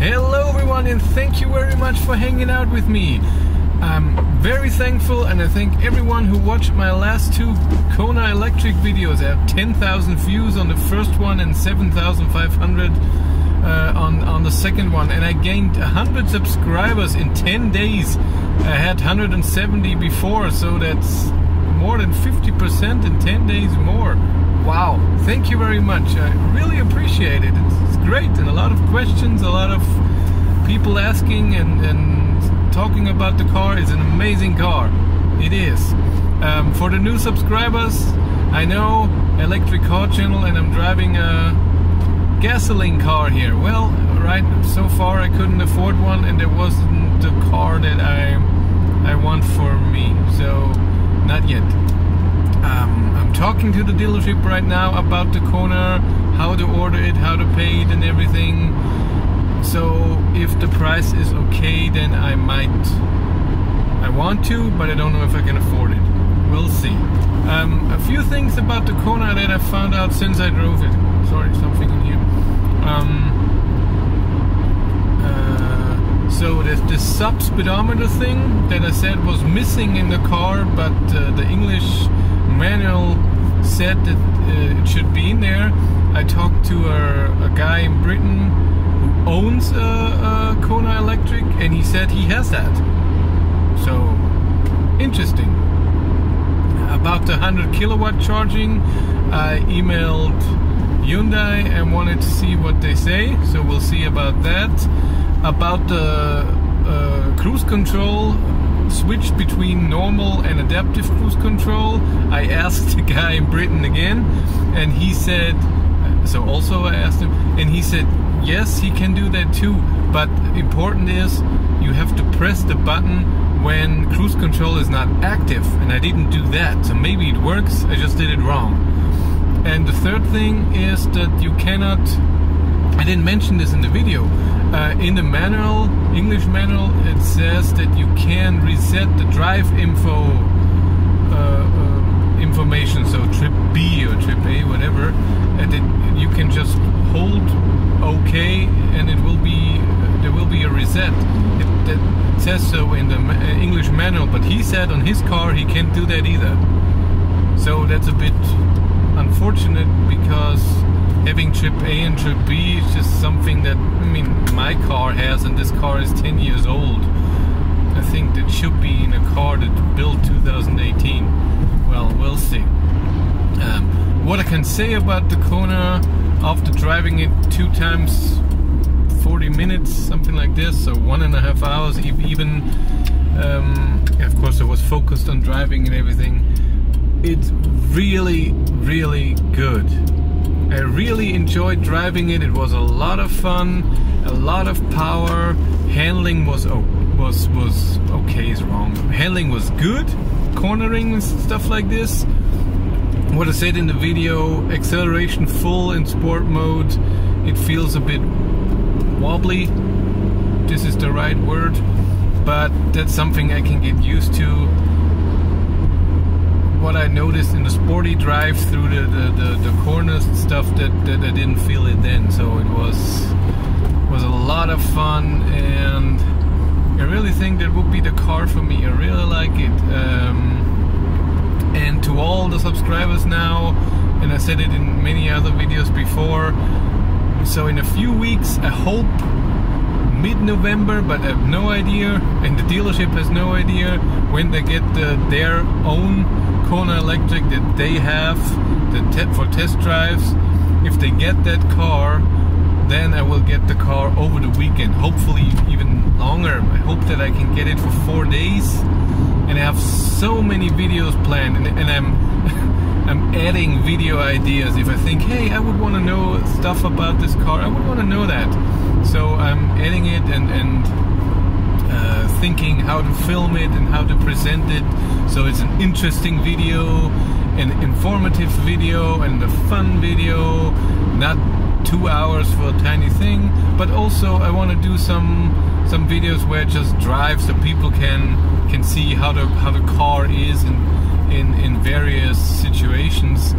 Hello everyone, and thank you very much for hanging out with me. I'm very thankful, and I thank everyone who watched my last two Kona Electric videos. I have 10,000 views on the first one and 7,500 on the second one, and I gained 100 subscribers in 10 days. I had 170 before, so that's more than 50% in 10 days more. Wow, thank you very much. I really appreciate it. It's great, and a lot of questions, a lot of people asking and talking about the car. It's an amazing car. It is. For the new subscribers, I know electric car channel, and I'm driving a gasoline car here. Well, right, so far I couldn't afford one, and there wasn't the car that I want for me, so not yet. I'm talking to the dealership right now about the Kona, how to order it, how to pay it and everything. So if the price is okay, then I want to, but I don't know if I can afford it. We'll see. A few things about the Kona that I found out since I drove it. Sorry, something in here. So there's this sub speedometer thing that I said was missing in the car, but the English manual said that it should be in there. I talked to a guy in Britain who owns a Kona Electric, and he said he has that. So interesting. About the 100 kilowatt charging, I emailed Hyundai and wanted to see what they say, so we'll see about that. About the cruise control, switch between normal and adaptive cruise control, I asked the guy in Britain again, and he said, so also I asked him, and he said yes, he can do that too, but important is you have to press the button when cruise control is not active, and I didn't do that, so maybe it works, I just did it wrong. And the third thing is that you cannot, I didn't mention this in the video, in the manual, English manual, it says that you can reset the drive info information, so trip B or trip A, whatever, and you can just hold OK, and it will be there will be a reset. It says so in the English manual, but he said on his car he can't do that either. So that's a bit unfortunate, because having trip A and trip B is just something that, I mean, my car has, and this car is 10 years old. I think that should be in a car that's built 2018. Well, we'll see. What I can say about the Kona after driving it 2 times 40 minutes, something like this, so 1.5 hours even. Of course, I was focused on driving and everything. It's really, really good. I really enjoyed driving it. It was a lot of fun, a lot of power. Handling was okay is wrong. Handling was good. Cornering and stuff like this. What I said in the video, acceleration full in sport mode. It feels a bit wobbly. This is the right word, but that's something I can get used to. What I noticed in the sporty drive through the corners and stuff, that I didn't feel it then, so it was a lot of fun, and I really think that would be the car for me. I really like it. And to all the subscribers now, and I said it in many other videos before, so in a few weeks, I hope mid-November, but I have no idea, and the dealership has no idea when they get their own Kona Electric that they have for test drives. If they get that car, then I will get the car over the weekend, hopefully even longer. I hope that I can get it for 4 days, and I have so many videos planned, and I'm adding video ideas. If I think, hey, I would want to know stuff about this car, I would want to know that. So I'm adding it and thinking how to film it and how to present it, so it's an interesting video, an informative video, and a fun video, not 2 hours for a tiny thing. But also I want to do some videos where I just drive, so people can see how the car is in various situations.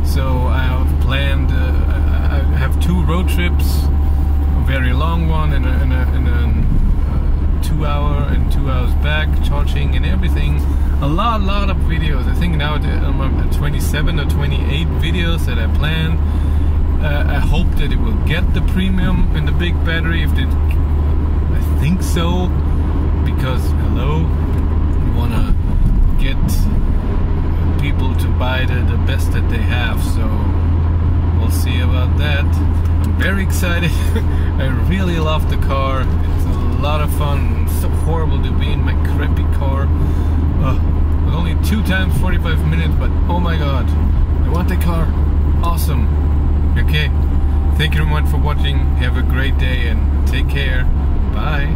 So I have planned, I have 2 road trips. very long one and a 2 hour and 2 hours back charging and everything. A lot of videos. I think now I'm at 27 or 28 videos that I plan. I hope that it will get the premium and the big battery. I think so, because hello, we wanna get people to buy the best that they have. So we'll see about that. I'm very excited. I really love the car. It's a lot of fun. It's so horrible to be in my crappy car. Only 2 times 45 minutes, but oh my god, I want the car. Awesome. Okay, thank you very much for watching. Have a great day and take care. Bye.